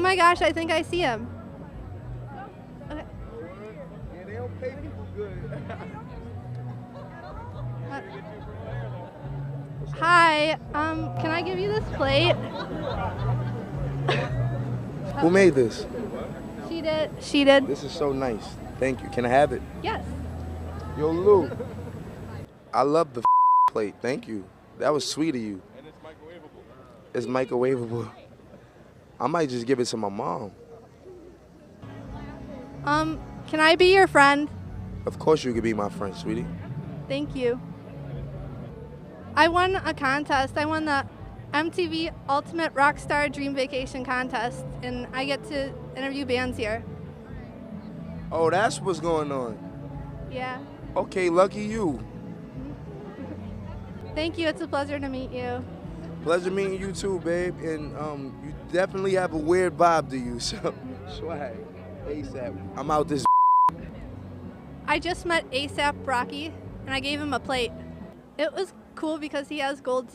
my gosh, I think I see him. Okay. Yeah, they don't pay people good. Hi, can I give you this plate? Who made this? She did. She did. This is so nice. Thank you. Can I have it? Yes. Yo, Lou. I love the plate. Thank you. That was sweet of you. And it's microwaveable. It's microwaveable. I might just give it to my mom. Can I be your friend? Of course you could be my friend, sweetie. Thank you. I won a contest. I won the MTV Ultimate Rockstar Dream Vacation Contest, and I get to interview bands here. Oh, that's what's going on. Yeah. Okay, lucky you. Thank you. It's a pleasure to meet you. Pleasure meeting you too, babe. And you definitely have a weird vibe to you, so swag. ASAP. I'm out this. I just met ASAP Rocky, and I gave him a plate. It was cool because he has gold